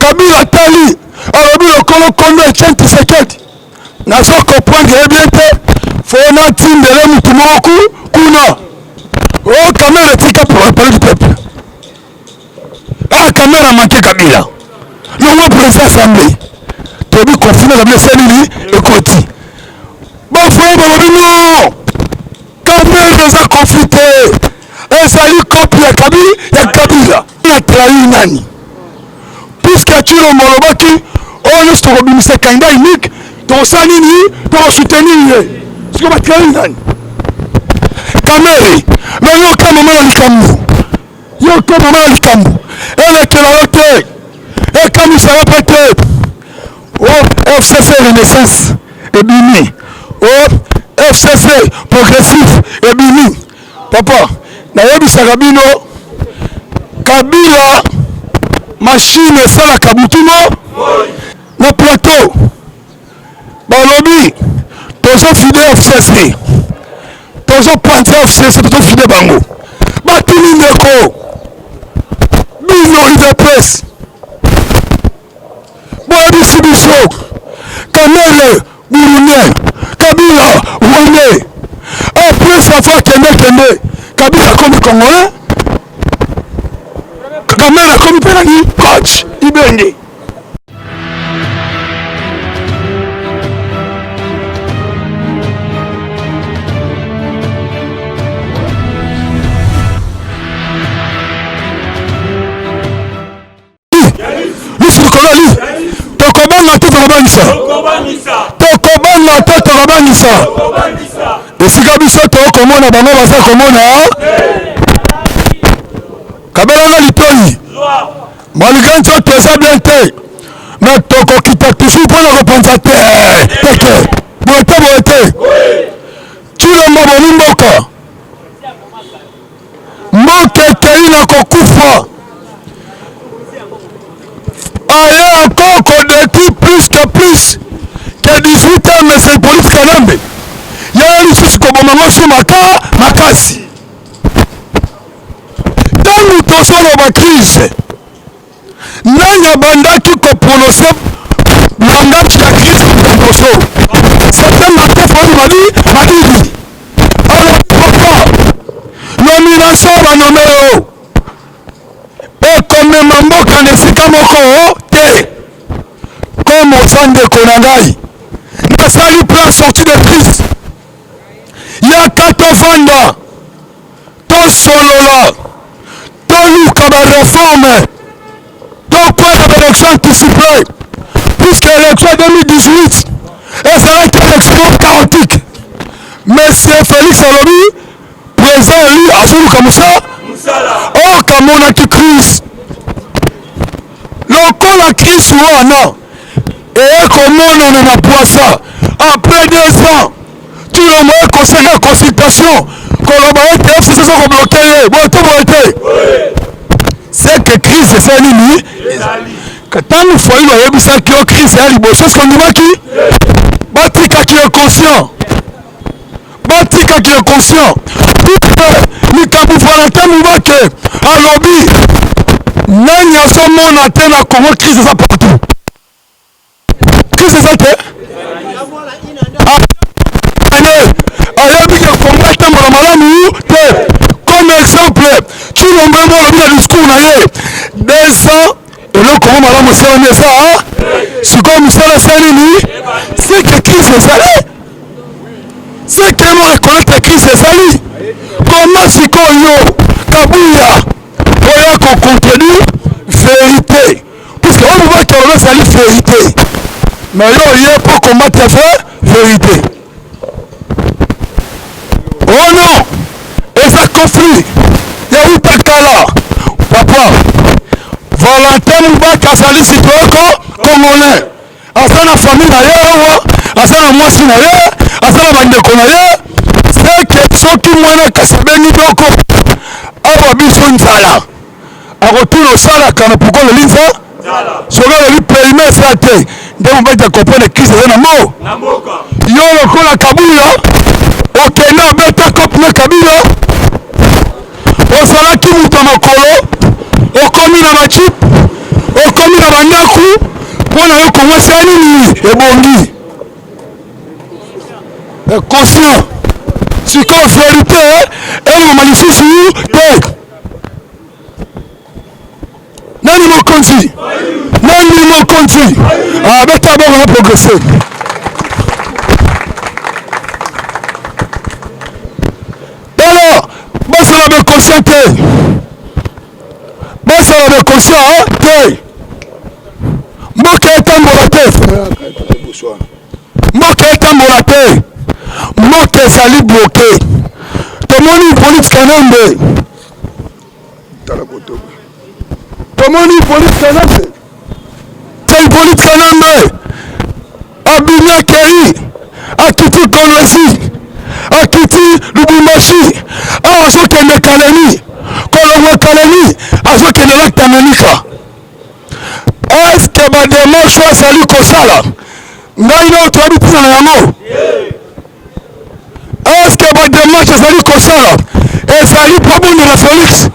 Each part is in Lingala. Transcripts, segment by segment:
Kabila tali alobi lokolo kondo Etienne Tshisekedi nazo comprendre bien te fona tindele mutu moko kuna o caméra tika pour parler du peuple caméra manqué Kabila non moi président assemblée tobi confiner la blessée ekoti bon frère balobi non caméra za confité ezali copie ya Kabila na trahi nani puisque Tshilo molobaki oyo nyonso tokobimisa candidat unique tokosala nini tokosoutenir ye siko batrahi nani Kamere me yoka mama na likambo elekela yo te ekamisaka mpe te o FCC Renaissance ebimi o FCC progressif ebimi papa nayebisaka bino Kabila machine esalaka butumo na plateau balobi tozofide FCC tozopante FCC tozofide bango batuni ndeko bino UDPS boyebisi biso Kamele Burundais Kabila Rwandais après savoir kende Kabila komi Congolais Kamele komi penani coach Ibenge tokobanisa esika biso tokomona bango baza komona kabelanga litoi malgré nzoto eza bien te me tokokita toujours mpona kopanza te teke boye te Tshilombo boni mboka ekei na kokufa aye encore kodeti plus que 18 ans mais c'est police Kalambe ya lisusu kobomango su makasi ntango tozoloba crise nani abandaki koprononce langage ya crise kopronoso c'était Martin Fayulu Madidi alors pourquoi nomination banome o ekomema mboka na esika moko te comme oza ndeko na ngai nasali plan sortie de crise yaka tovanda tosolola toluka bareforme tokwela baélection anticipée puisque élection 2018 ezalaki élection chaotique monsieur Félix alobi président élu azoluka musala oyo kamonaki crise lokola crise wana ekomonana na poisa après 2 ans Tshilombo ekosaka consultation koloba ete FCC eza kobloke ye boye te c'est que crise eza nini ntango Fayulu ayebisaki yo crise ya liboso eske ondimaki batikaki yo conscient puisque likambo Valentin Mubake alobi nani azomona te na Congo crise eza partout crise eza te ayebiki Congo etambola malamu te comme exemple Tshilombo alobi na discours na ye 2 ans eloko Congo malamu esalami eza sikoyo misala esali nini c'est que crise ezali c'est que no reconnaître crise ezali comment sikoyo Kabuya oya kocontredire vérité puisque oyo mobaki alobi ezali vérité mais yo ye pour combattre vérité oh non eza conflit yauta kala papa Valentin Mubake azali citoyen congolais aza na famille na ye awa aza na mwasi na ye aza na bandeko na ye seke soki mwana kasi abengi biloko awa biso nzala akotuna osalaka na pokolo linza soki alobi perime eza te nde mobaki akomprendre crise eza na mboka yo lokola Kabuya okende abeta cope na Kabila ozalaki mutu ya makolo okomi na bachipe okomi na bandaku mpona yo komwesa nini ebongi conscient sikoyo vérité elingoma lisusu te. Nani mokonzi beta bongo na progresse. Alors basala beconscient te, basala beconscient te. Mboka etambola te, mboka etambola te, mboka ezali bloqué. Tomoni police kanambe, tomoni police kanambe, tel police kanambe abina kei akiti kolwezi akiti lubumbashi awa azokende kalemi kolongwa kalemi azokende na Tanganyika. Eske bademarche azali kosala ngai na toyebi tina na yango? Eske bademarche azali kosala ezali babundela Félix?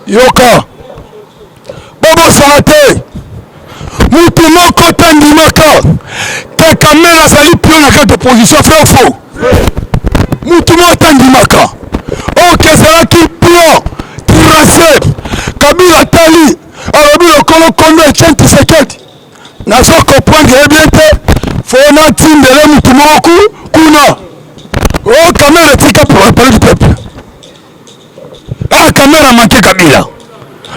Yoka bobosala te, mutu moko te ndimaka te kamera azali pio na kati opposition fe fo. Mutu moko te ndimaka oke ezalaki pio tracé. Kabila tali alobi lokolo kondo Etienne Tshisekedi nazo comprendre ebien te fona tindele mutu moko kuna. O kamera etika parole du peuple. Kamera manqué Kabila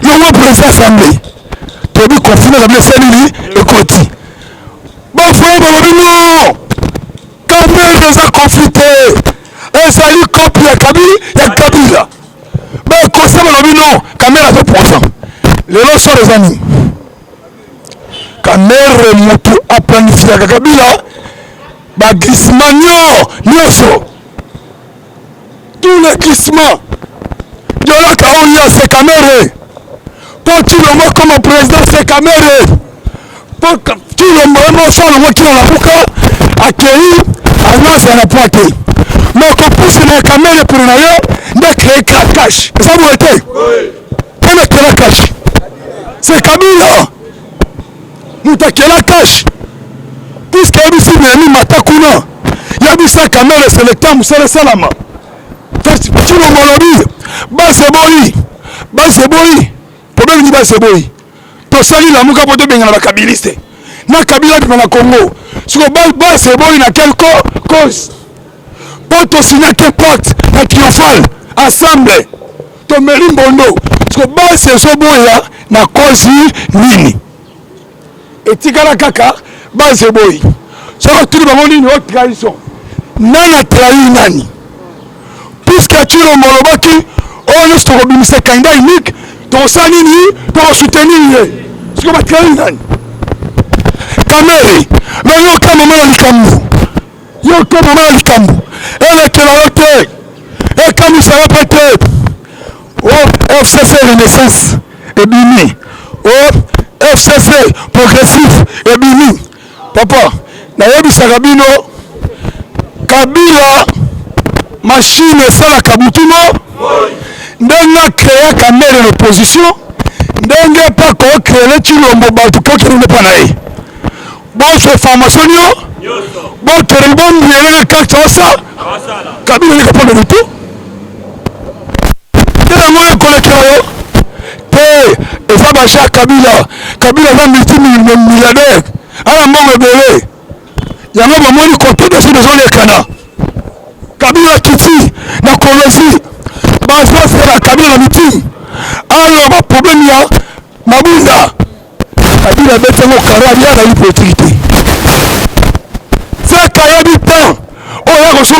longo président assemblée tobi confiner Kabila selili ekoti bafoye balobi no kamera eza confité ezali copie ya Kabila bakosa balobi no kamera azo poison. Lelo soro eza nini? Kamera motu aplanifiaka Kabila baglissement nyonso, tous les glissements Yolaka Oya c'est Kamere. Pour tu le vois comme président c'est Kamere. Pour tu le vois ça le vois qui la bouca accueilli alliance à la pointe. Mais qu'on pousse les Kamere pour n'ailleurs de créer cash. Ça vous était? Oui. On a créé la cash. C'est Kabila. Nous t'as créé la cash. Puisque y a ici Némi Matakuna. Il y a ici la Kamere c'est le temps c'est le salama. Tu le malobi. Baseboyi problème ni baseboyi to sali la muka poto benga na kabiliste na Kabila na Congo siko baseboyi na quelque cause poto signer quel pacte na triomphal ensemble to meri mbondo siko baseboyi na cause nini etikala kaka baseboyi soko tuli bango nini o trahison nana trahi nani puisque tu le molobaki on est sur le candidat unique, ton sanini, ton soutenir. Ce que va créer une année. Kamere, mais il y a aucun moment dans le Cameroun. Il y a aucun moment dans le Cameroun. Elle est la hauteur. Et comme il s'est répété, oh, FCC Renaissance et Bini. Oh, FCC Progressif et Bini. Papa, Nayebi Sarabino, Kabila, machine et ça la Kabutumo. Ndenge créer Kamere l'opposition, ndenge pas qu'on crée Chilombo Batu ko kirune panae. Bon so formation yo. Bon teribon yele carte osa. Kabila ni capable de tout. Ndela moyo kolekero. Te eza basha Kabila va multimilliardaire. Ala mbongo ebele. Yango bamoni côté de ce besoin de Kana. Kabila kiti na Kolwezi. Bazo c'est la Kabila meeting. Alors ma problème ya Mabunda. Kabila bete mo karadia na politique. C'est kaya du temps. On a reçu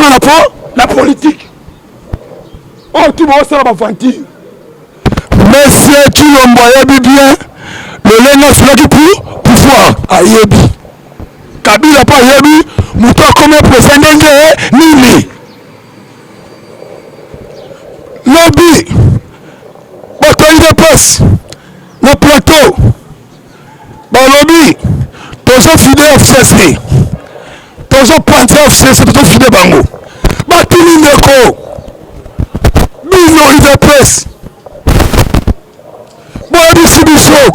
la politique. Oh tu vois ça va fanti. Monsieur Chilombo yebi bien. Le lenga sur qui pour pouvoir ayebi. Kabila pas yebi, muto comme président nini. Lobby, bataille de presse, le plateau, lobby, toujours fidèle FCC, toujours pointé FCC, toujours fidèle bango. Batini Ndeko, minorité de presse, Boadi Sibiso,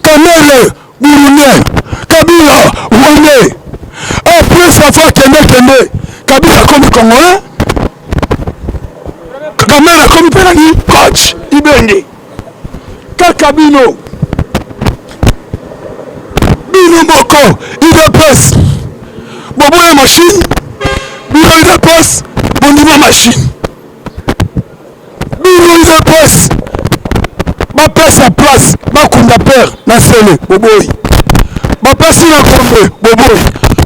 Kamele Burundais, Kabila Rwandais. Après ça fois Kende Kabila comme Congolais. Kamela comme Pelagi coach Ibende. Kakabino Bino Moko IDPS Bobo la machine Bino IDPS Bondima machine Bino IDPS Bapesa sa place Bakunda père na sele Boboy Bapesi na kombe Boboy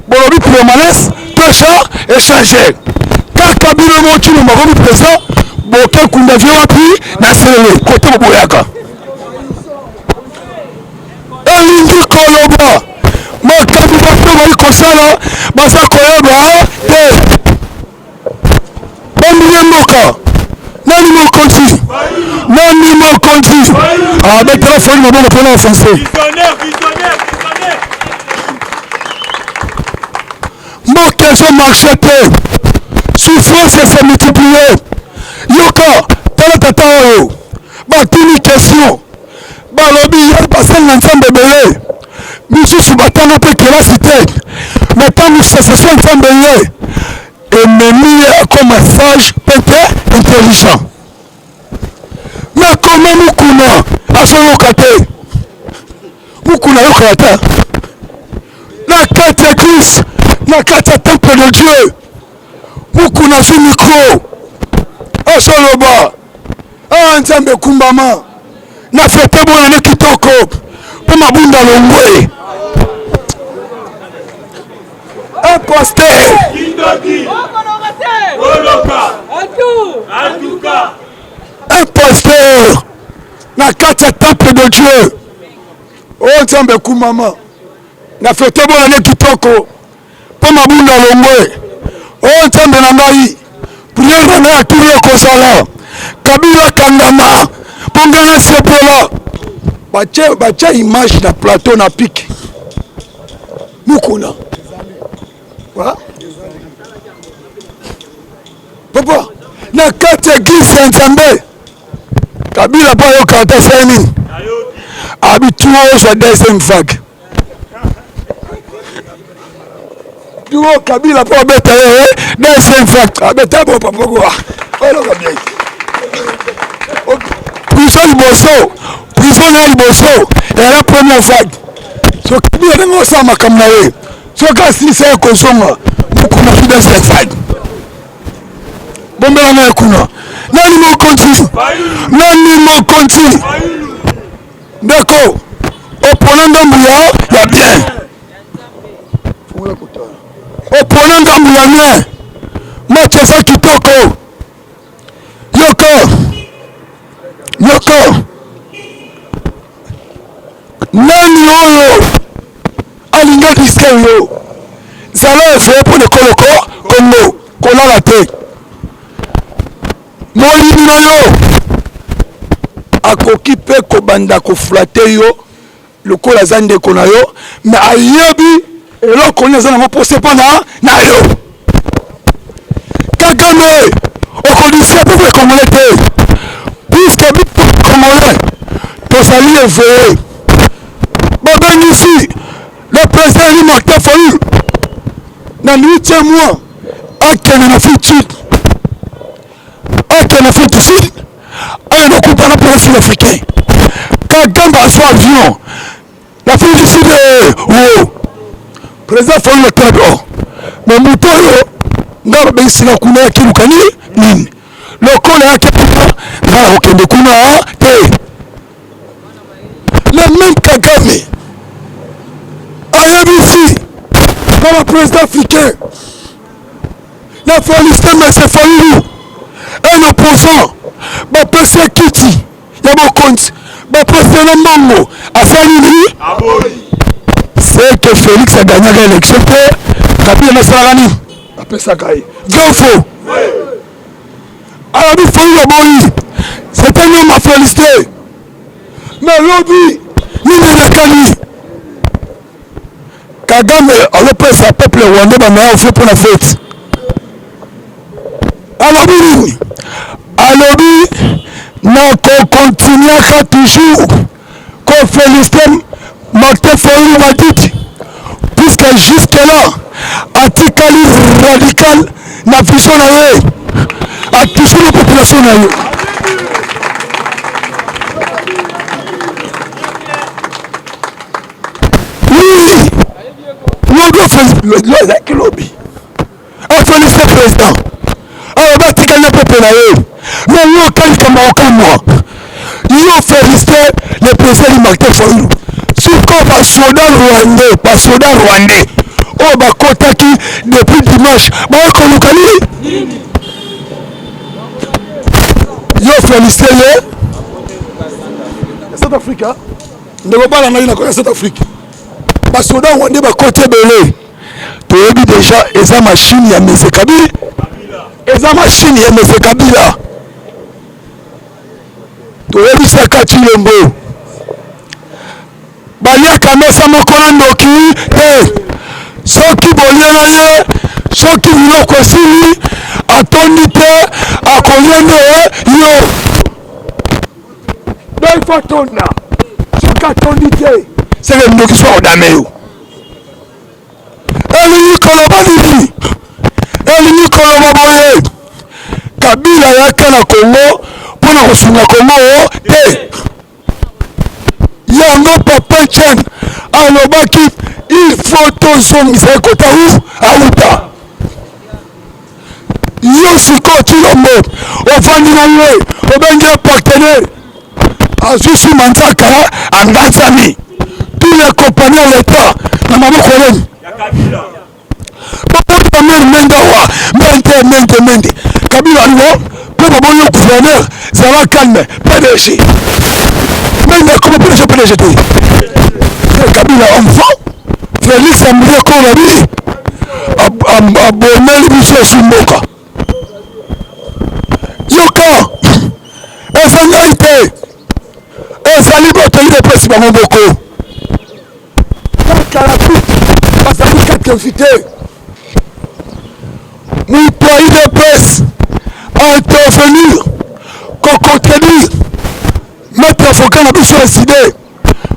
Bolobi permanence Tocha échanger Kakabino Mochino Marobi présent Boke kunda vyo wapi na sele Kote Boboyaka Elingi koloba makambo bato bali kosala baza koyeba te bambiye mboka nani mokonzi betela foni mabongo mpona français mboka ezomarche te souffrance ese multiplie yoka tala tata oyo batuni question balobi basenga nzambe ebele misusu batanga mpe kelasi te me ntango sensation nzambe ye ememi ye comme sage mpe te intelligent me koma mokuna azoyoka te mokuna ayokaka te na kati ya église na kati ya temple de dieu mokuna azwi micro azoloba nzambe ekumbama na fete bonane kitoko mpo mabunda longwe pasteur un pasteur na kati ya temple de dieu oyo nzambe ekumama na fete bonane kitoko mpo mabunda longwe oyo nzambe na ngai priere na ngai atuli ekozala kabila kangama mpo ngai nasepela batia image na plateau na pike mukuna papa na kati ya eglise ya nzambe kabila mpo ayokaka te asali nini abituozwa deuxième vague duo kabila mpo abeta ye deuxième vague abeta bo papoko oloka bien prison liboso prison na liboso eyala première vague so kabila ndenge osala makambo na ye soki asilisa ye kozonga mokuna fi deuxième vague bombelanga ye kuna nani mokonzi ndeko opona ndambu ya bien opona ndambu ya bien match eza kitoko yoko nani oyo alinga diske yo zala efeye mpo nekoloko kongo kolala te molimi na yo akoki mpe kobanda koflate yo lokola aza ndeko na yo me ayebi eloko nini aza nango pose mpo na yo Kagame okodisia peuple congolais te puisque biso congolais tozali éveillé babengisi le président Eli Martin Fayulu na 8e mois akende na Afrique du Sud ayenda okutana mpe na sud africain Kagame azwa avion na Afrique du Sud président Fayulu atala dehors me moto oyo nga babengisika kuna yakiluka nini lokola yake kuna nga nakokende kuna te le même Kagame ayebisi na baprésident africain na félicité M. Fayulu un opposant bapesi kiti ya bokonzi bapesi na mbongo asali nini c'est que Félix aganyaka élection te Kabila nasalaka nini apesaka ye vrai faux alobi Fayulu aboyi c'était un homme à féliciter mais lobi nini elekani Kagame alopesa peuple rwandais bamaya ofie mpo na fete alobi nini alobi nakokontinuaka toujours kofélicite Martin Fayulu m'a dit, puisque jusque-là, atikali radical na vision na ye, a touché la population na ye. Oui, nous devons faire le lobby. A félicité le président. Alors, atikali na peuple na ye. Mais nous, quand moi, nous félicité le président Martin Fayulu. Siko ba soda rwandais o ba kotaki depuis dimanche ba ko lukali yo félicité le South Africa ndeko bala na ko South Africa ba soda rwandais ba kote belé to yebi déjà eza machine ya M. Kabila eza machine ya M. Kabila to yebi saka Chilombo baliaka mesa moko na ndoki te soki bolie na ye soki biloko esili atondi te akolia nde yo doifo atonda soki atondi te seke ndoki so odame yo elingi koloba nini elingi koloba boye Kabila yaka na Kongo mpona kosunga Kongo te yango papa Chen alobaki il faut tozongisa ekota auta yo siko Chilombo ofandi na ye obengi partenaire azwisi manzaka anganzami tous les compagnies à l'état na maboko leni babota mer mendawa mente Kabila aliwo mpe baboyo gouverneur zala calme PDG mais comment PDG te Kabila enfant Félix Ambria Kolabi aboneli biso esumboka yoka ezangai te ezali botoli de presse bango moko kala tout bazali kati invité mitoyi de presse a intervenir kocontenir mettre avocat na biso décidé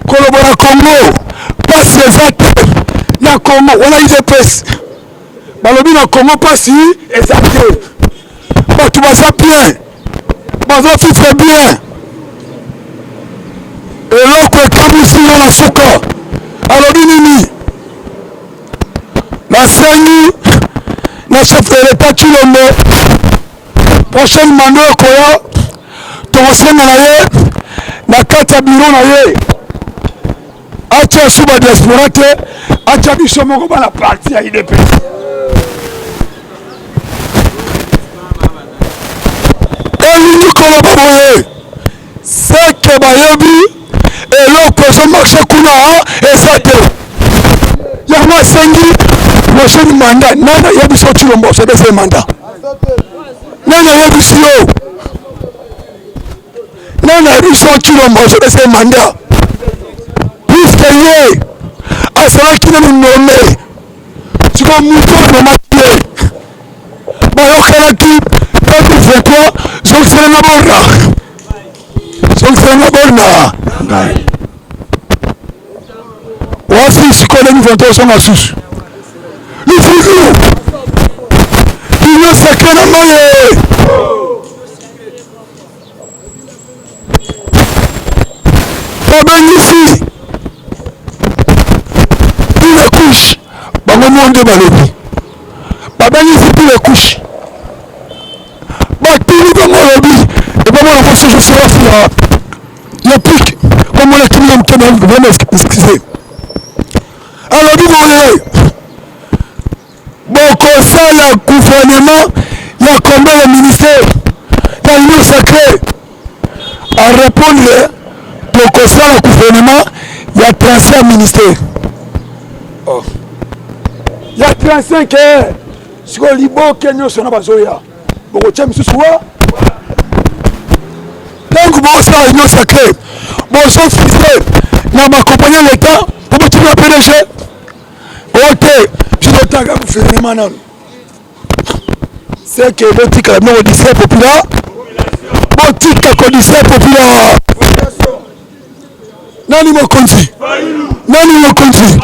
koloba na Congo pasi eza te na Congo wana idps balobi na Congo pasi eza te bato baza bien baza vivre bien eloko ekamwisina na suka alobi nini nasengi na chef de l'état Chilombo prochaine mandat ekoya tokosenga na ye na kati ya biro na ye atia su ba diaspora te atia biso moko bana parti ya IDPS elingi koloba boye seke bayebi eloko ezomarche kuna eza te yango asengi prochaine mandat nani ayebisi yo Chilombo osodese mandat nani ayebisi yo nani ayebisi yo Chilombo osodese mandat puisque ye azalaki nanu nome siko mutu anomaki ye bayokelaki peuple zokiselanga borna ngai wasi sikoleni vento osonga susu lifuzu inoseke na moye babengisi tous les couches bango monde balobi babengisi tous les couches batuli bango lobi ebamona kososo sirafia ya pik komona kimia mkema vraiment excusez alobi boye bokosala gouvernement ya combien le ministère ya union sacrée a répondre bokosala gouvernement ya 35 ministère ya 35 siko liboke nyonso na bazoya bokotia misusu wa ntango bokosala union sacrée bozofixe na bakompagnie ya l'état po botima ya PDG ote bilotanga gouvernement nano c'est que botikala bino kodisere populaire botika kodisere populaire nani mokonzi nani mokonzi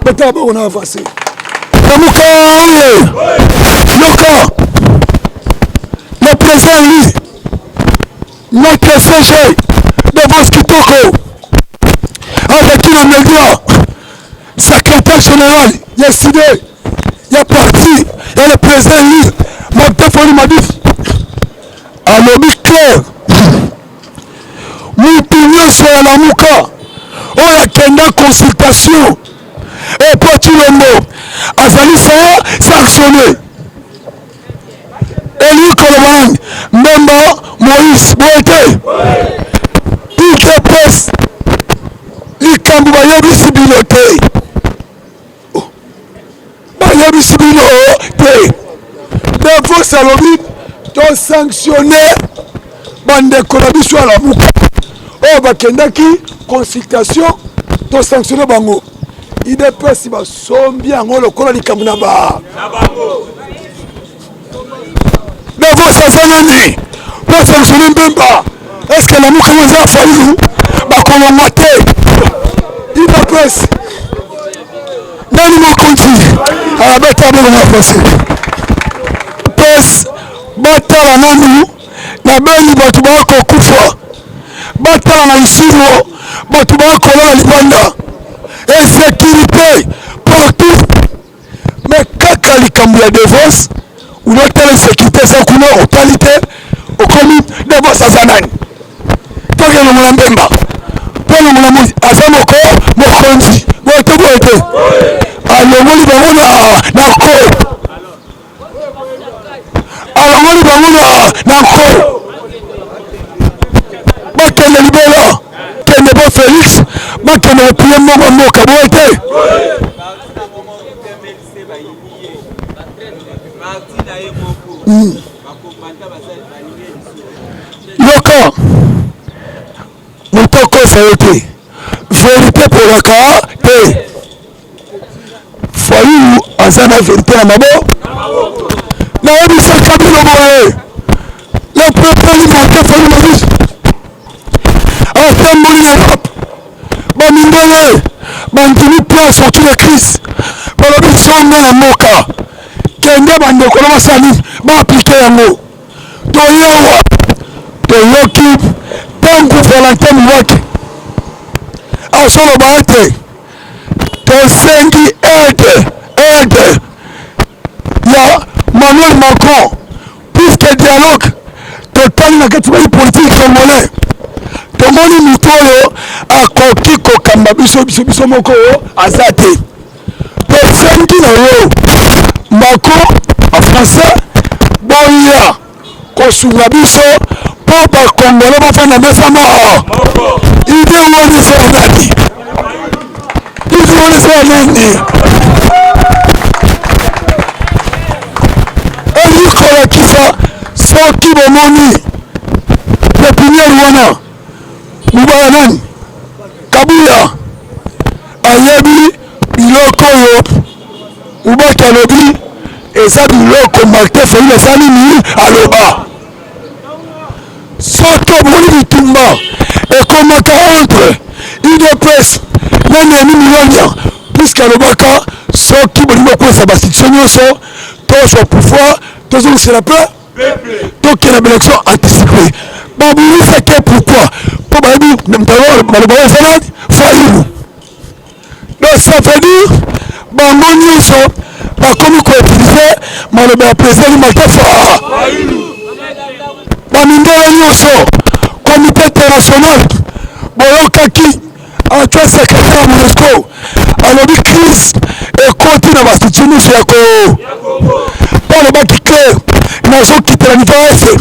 bata ba on a avancé Lamuka Yoka le président lui notre CG de Boskitoko avec le média secrétaire général yesterday il y a parti il y a le président lui mon téléphone m'a dit alobi clair mutu nyonso ya Lamuka oyo akenda consultation et pour Chilombo azali sanctionné Eli Koloban Memba Moïse Boete Ike Press likambo bayebisi bino te bayebisi bino te defo salobi to sanctionné bandeko na biso ya Lamuka oyo bakendaki consultation to sanctionné bango IDPS basombi yango lokola likambo na bango devant ça nani pour sanctionner Mbemba est-ce que Lamuka eza failli bakolongwa te IDPS nani mokonzi abeta bongo na passé pes batala nanu na beni bato bakokufa batala na isiro bato bakolala libanda insécurité partout mais kaka likambo ya défense unotala insécurité za kuna otalité okomi défense aza nani tokena mwana Mbemba pona mwana mozi aza mokonzi bote bote alongoli bango na ko alongoli bango na ko bakende libela kende bo Félix bakende opie mongo moka bote yoka motoko sayote vérité polaka te fayu aza na vérité na mabo nayebisaka bino boye le peuple limate fayu mabisi atamboli na Europe bamindele bandimi place autour de Christ balobi songa na moka kende bandeko na basali baaplike yango toyewa toyoki ntango Valentin Mubake asoloba ete tosengi aide ya Emmanuel Macron puisque dialogue totali na kati bayi politique congolais tomoni mutu oyo akoki kokamba biso moko aza te tosengi na yo Macron en français boya kosunga biso po bakongole bafanda mesa moko ide woni se nani elikola kisa soki bomoni pepiniere wana mubaya nani Kabuya ayebi biloko oyo Mubake alobi eza biloko Martin Fayulu asali nini aloba soki omoni bitumba ekomaka entre UDPS na Nehemi Milondia puisque alobaka soki bolingo kokwesa bastitution nyonso tozwa pouvoir tozongisela pe tokenda baélection anticipée babulisake pourquoi mpo bayebi maloba oyo ezalani Fayulu donc ça veut dire bango nyonso bakomi koutilize maloba ya président Martin Fayulu bamindele nyonso comité international boyokaki actuel secrétaire ya MONUSCO alobi crise ekoti na bastitution nyonso ya Congo mpo alobaki clair nazokitela niveau ese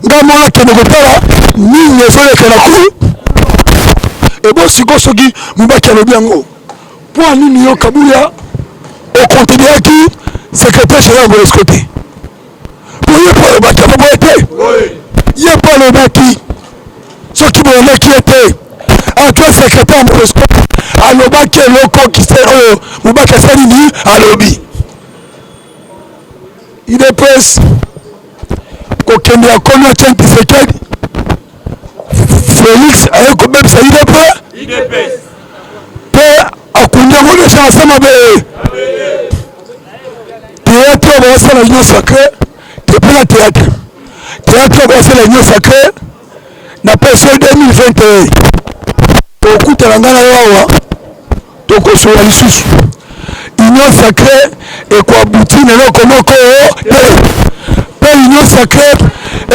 nga mona kende kotala nini ezolekela ku ebosiko soki Mubake alobi yango mpo nini yo Kabuya okontinuaki secrétaire général ya MONUSCO te po ye mpo alobaki aboboye te ye mpo alobaki soki boyondaki ye te actuel secrétaire ya MONUSCO alobaki eloko kise oyo Mubake asali nini alobi IDPS kokende ya komi atia Tshisekedi Félix aye kobebisa IDPS pe unyango de chance mabe théâtre va la union sacrée t'es pas la théâtre va la union sacrée na PSO 2021 tokutela ngana wawa tokosola lisusu union sacrée ekoabuti na eloko moko te mpe union sacrée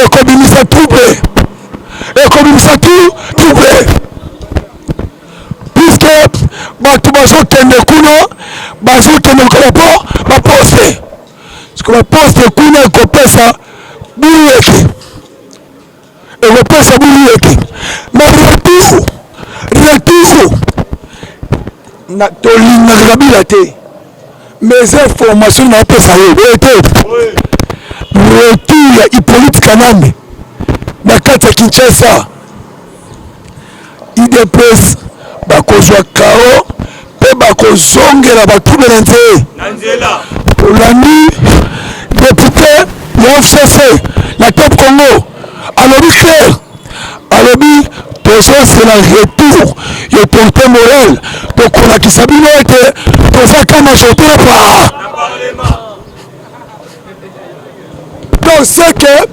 ekobimisa trouble puisque bato bazokende kuna bazokende lokola baposte parceke baposte kuna ekopesa bulu eke mais retour tolingaka kabila te mais information na opesa ye te retour ya Hippolyte Kanambe na kati ya Kinshasa IDPS bakozwa kao mpe bakozongela batube na nzela olandi député ya FCC na Top Congo alobi clair alobi tozosela retour ya porte moral tokolakisa bino ete tozaka majorité na parlement donc c'est que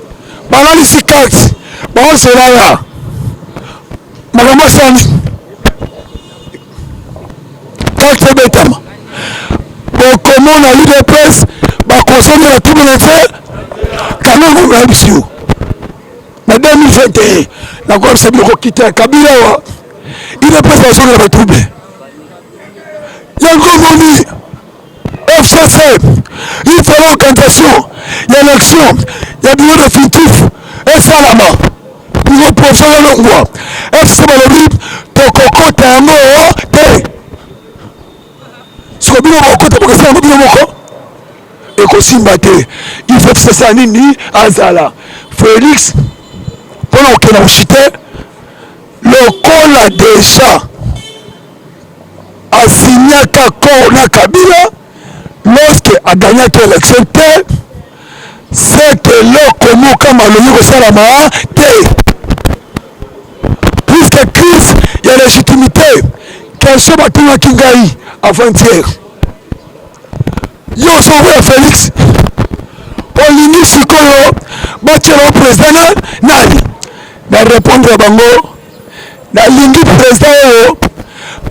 balalisi karte baozela ya makambo asani karte ebetama bokomona UDPS bakosongela tubu na nse kanongo nayebisi na 2021 nakoyebisa biloko kita kabila wa UDPS basongela batube yango moni FCC il faut l'organisation ya élection ya bureau définitif esalama bureau professionnel longwa FCC balobi tokokota yango te siko bino bakokota bokosala yango bino moko ekosimba te il faut FCC nini azala Félix mpona kokenda koshite lokola deja asignaka corps na Kabila lorsque agagnaki élection te c'est que loko moka malobi kosalama te puisque crise ya légitimité question batungaki ngai avant-hier yo osoboya Félix olingi sikoyo batiela président nani na répondre bango nalingi président oyo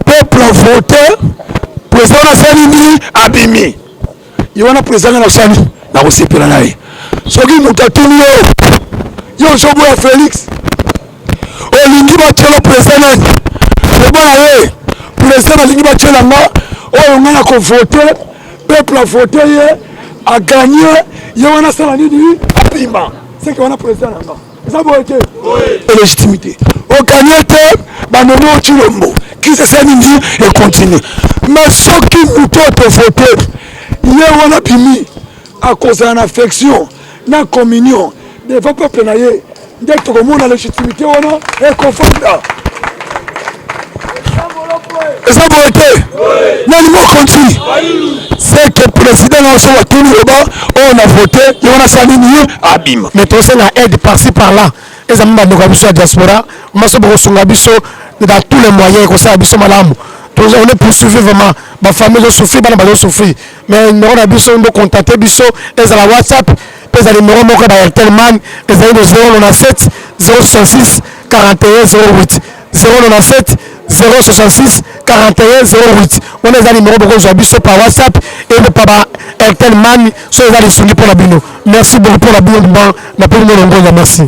peuple a voté président nasali nini abimi ye wana président nga nasali na kosepela na ye soki moto atuni yo ozoboya Félix olingi batiela président nani ebona ye président alingi batiela nga oyo nga na kovote peuple a voté ye aganye ye wana asala nini abima seke wana président nanga eza boye te légitimité oganye te banomi otilombo kisi esali nini ekontinue mais soki moto otovote ye wana bimi akozala na affection na communion devant peuple na ye nde tokomona légitimité wana ekofanda eza boye te nani mokonzi c'est que président na oso batuni loba oyo na vote ye wana asala nini abima mais tosenga aide par-ci par-là eza mbamboka biso ya diaspora maso bokosunga biso dans tous les moyens kosala biso malamu on est poursuivi vraiment bafamille ezosouffrir bana bazosouffrir mais numéro na biso bocontacte biso ezala WhatsApp mpe eza numéro moko ya Airtel Man ezali no 097 066 41 08 097 066 41 08 wana eza numéro bokozwa biso par WhatsApp et pa ba Airtel Man so eza lisungi mpo na bino merci beaucoup mpo na bino na mpo bino longonga merci